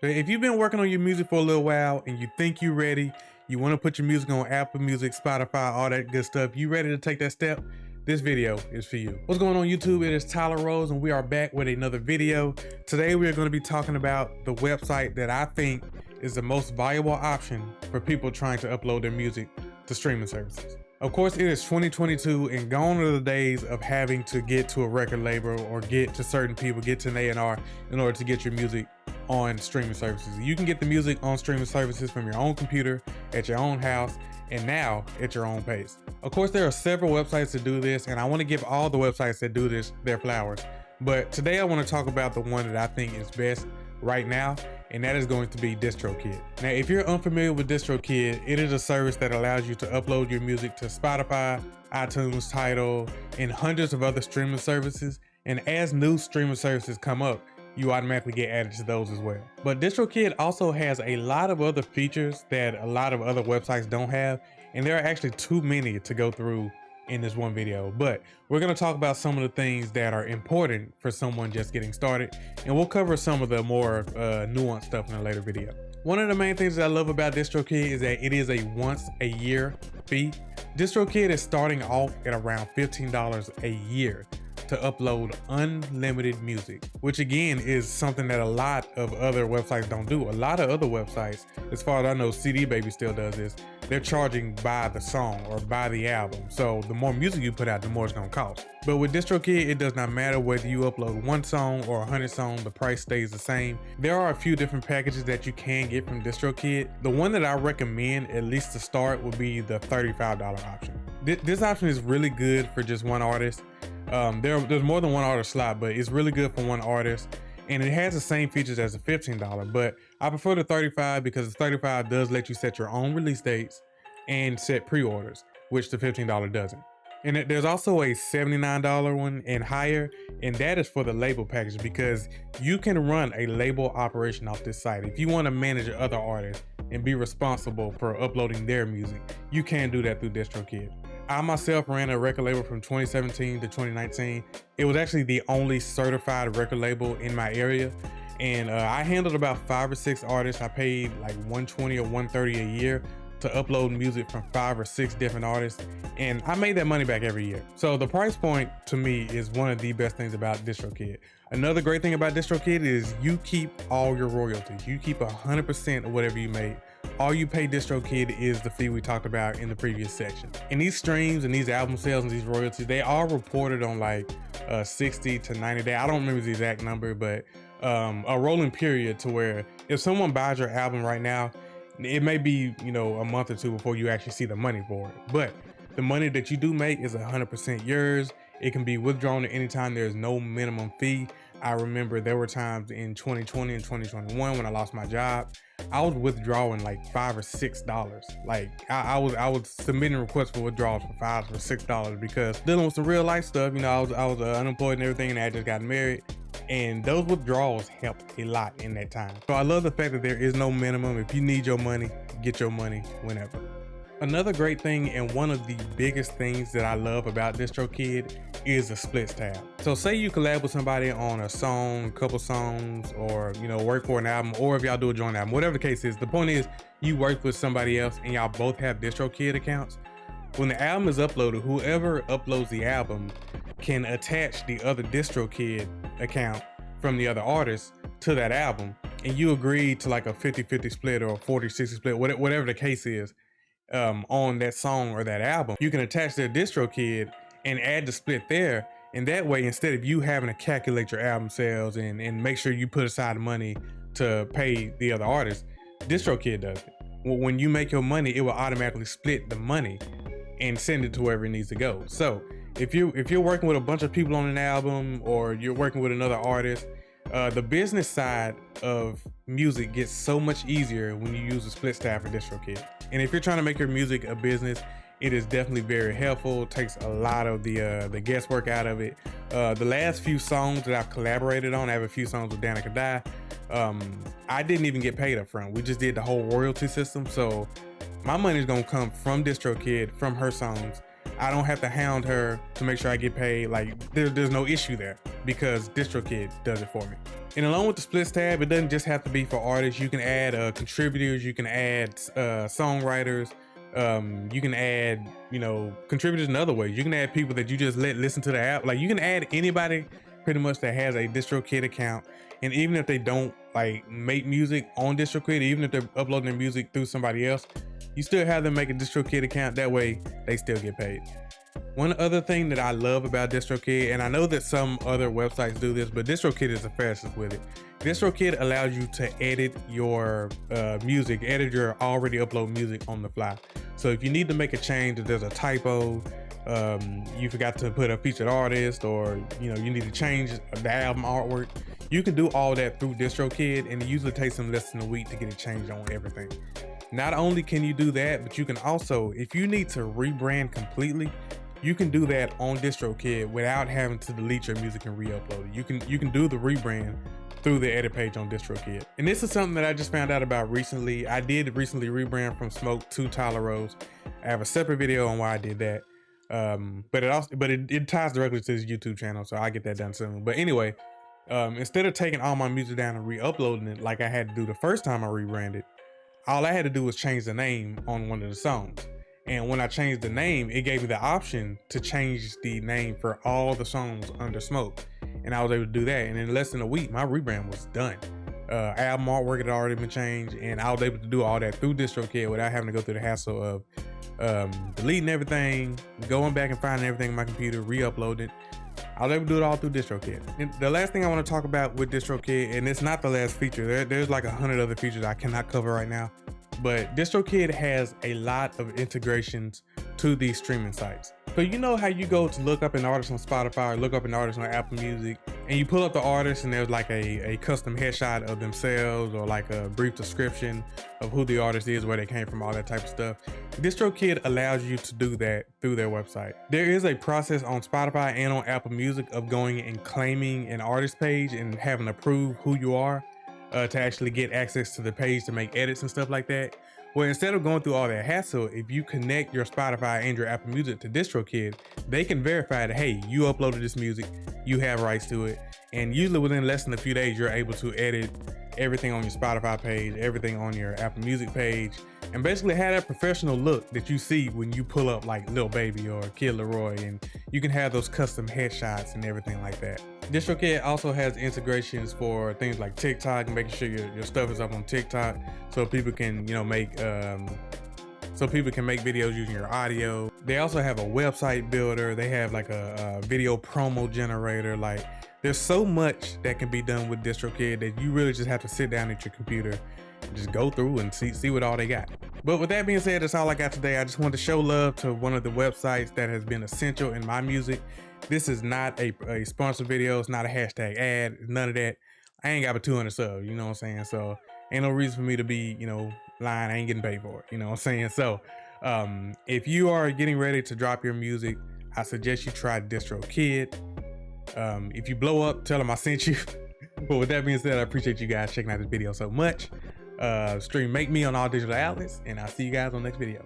So if you've been working on your music for a little while and you think you're ready, you want to put your music on Apple Music, Spotify, all that good stuff, you ready to take that step? This video is for you. What's going on YouTube? It is Tyler Rose and we are back with another video. Today we are going to be talking about the website that I think is the most valuable option for people trying to upload their music to streaming services. Of course, it is 2022 and gone are the days of having to get to a record label or get to certain people, get to an A&R in order to get your music on streaming services. You can get the music on streaming services from your own computer, at your own house, and now at your own pace. Of course, there are several websites that do this, and I want to give all the websites that do this their flowers. But today I want to talk about the one that I think is best right now, and that is going to be Distrokid. Now, if you're unfamiliar with Distrokid, it is a service that allows you to upload your music to Spotify, iTunes, Tidal, and hundreds of other streaming services. And as new streaming services come up, you automatically get added to those as well. But Distrokid also has a lot of other features that a lot of other websites don't have, and there are actually too many to go through in this one video. But we're going to talk about some of the things that are important for someone just getting started, and we'll cover some of the more nuanced stuff in a later video. One of the main things that I love about Distrokid is that it is a once a year fee. Distrokid is starting off at around $15 a year to upload unlimited music, which again is something that a lot of other websites don't do. A lot of other websites, as far as I know, CD Baby still does this. They're charging by the song or by the album. So the more music you put out, the more it's gonna cost. But with Distrokid, it does not matter whether you upload one song or 100 songs, the price stays the same. There are a few different packages that you can get from Distrokid. The one that I recommend, at least to start, would be the $35 option. This option is really good for just one artist. There's more than one artist slot, but it's really good for one artist, and it has the same features as the $15, but I prefer the $35 because the $35 does let you set your own release dates and set pre-orders, which the $15 doesn't. And there's also a $79 one and higher, and that is for the label package, because you can run a label operation off this site. If you want to manage other artists and be responsible for uploading their music, you can do that through Distrokid. I myself ran a record label from 2017 to 2019. It was actually the only certified record label in my area. And I handled about 5 or 6 artists. I paid like $120 or $130 a year to upload music from 5 or 6 different artists. And I made that money back every year. So the price point to me is one of the best things about Distrokid. Another great thing about Distrokid is you keep all your royalties. You keep 100% of whatever you make. All you pay Distrokid is the fee we talked about in the previous section. And these streams and these album sales and these royalties, they are reported on like 60 to 90 days. I don't remember the exact number, but a rolling period to where if someone buys your album right now, it may be, you know, a month or two before you actually see the money for it. But the money that you do make is 100% yours. It can be withdrawn at any time. There's no minimum fee. I remember there were times in 2020 and 2021 when I lost my job, I was withdrawing like $5 or $6. Like I was submitting requests for withdrawals for $5 or $6 because dealing with some real life stuff. You know, I was unemployed and everything, and I just got married. And those withdrawals helped a lot in that time. So I love the fact that there is no minimum. If you need your money, get your money whenever. Another great thing, and one of the biggest things that I love about Distrokid, is the splits tab. So say you collab with somebody on a song, a couple songs, or you know, work for an album, or if y'all do a joint album, whatever the case is, the point is you work with somebody else and y'all both have Distrokid accounts. When the album is uploaded, whoever uploads the album can attach the other Distrokid account from the other artist to that album, and you agree to like a 50-50 split or a 40-60 split, whatever the case is, on that song or that album. You can attach their Distrokid and add the split there, and that way, instead of you having to calculate your album sales and make sure you put aside money to pay the other artist, Distrokid does it. When you make your money, it will automatically split the money and send it to wherever it needs to go. So if you're working with a bunch of people on an album, or you're working with another artist, the business side of music gets so much easier when you use the split tab for Distrokid. And if you're trying to make your music a business, it is definitely very helpful. It takes a lot of the guesswork out of it. The last few songs that I've collaborated on, I have a few songs with Danica Dye. I didn't even get paid up front. We just did the whole royalty system. So my money's gonna come from Distrokid, from her songs. I don't have to hound her to make sure I get paid. Like there's no issue there because Distrokid does it for me. And along with the splits tab, it doesn't just have to be for artists. You can add contributors, you can add songwriters, you can add, contributors in other ways. You can add people that you just let listen to the app. Like, you can add anybody pretty much that has a Distrokid account. And even if they don't like make music on Distrokid, even if they're uploading their music through somebody else, you still have them make a Distrokid account. That way they still get paid. One other thing that I love about Distrokid, and I know that some other websites do this, but Distrokid is the fastest with it. Distrokid allows you to edit your music, edit your already uploaded music on the fly. So if you need to make a change, if there's a typo, you forgot to put a featured artist, or you need to change the album artwork, you can do all that through Distrokid, and it usually takes them less than a week to get it changed on everything. Not only can you do that, but you can also, if you need to rebrand completely, you can do that on Distrokid without having to delete your music and re-upload it. You can do the rebrand through the edit page on Distrokid. And this is something that I just found out about recently. I did recently rebrand from Smoke to Tyler Rose. I have a separate video on why I did that. But it ties directly to his YouTube channel, so I'll get that done soon. But anyway, instead of taking all my music down and re-uploading it like I had to do the first time I rebranded, all I had to do was change the name on one of the songs. And when I changed the name, it gave me the option to change the name for all the songs under Smoke. And I was able to do that. And in less than a week, my rebrand was done. Album artwork had already been changed, and I was able to do all that through Distrokid without having to go through the hassle of deleting everything, going back and finding everything on my computer, re-uploading it. I was able to do it all through Distrokid. And the last thing I want to talk about with Distrokid, and it's not the last feature, there's like 100 other features I cannot cover right now, but Distrokid has a lot of integrations to these streaming sites. So you know how you go to look up an artist on Spotify or look up an artist on Apple Music, and you pull up the artist and there's like a custom headshot of themselves or like a brief description of who the artist is, where they came from, all that type of stuff. Distrokid allows you to do that through their website. There is a process on Spotify and on Apple Music of going and claiming an artist page and having to prove who you are to actually get access to the page to make edits and stuff like that. Well, instead of going through all that hassle, if you connect your Spotify and your Apple Music to Distrokid, they can verify that, hey, you uploaded this music, you have rights to it. And usually within less than a few days, you're able to edit everything on your Spotify page, everything on your Apple Music page, and basically have that professional look that you see when you pull up like Lil Baby or Kid Leroy, and you can have those custom headshots and everything like that. Distrokid also has integrations for things like TikTok, making sure your stuff is up on TikTok, so people can make videos using your audio. They also have a website builder. They have like a video promo generator. Like, there's so much that can be done with Distrokid that you really just have to sit down at your computer and just go through and see what all they got. But with that being said, that's all I got today. I just wanted to show love to one of the websites that has been essential in my music. This is not a sponsored video. It's not a hashtag ad, none of that. I ain't got but 200 subs, you know what I'm saying? So ain't no reason for me to be, lying. I ain't getting paid for it, you know what I'm saying? So if you are getting ready to drop your music, I suggest you try Distrokid. If you blow up, tell them I sent you. But with that being said, I appreciate you guys checking out this video so much. Stream Make Me on all digital outlets, and I'll see you guys on the next video.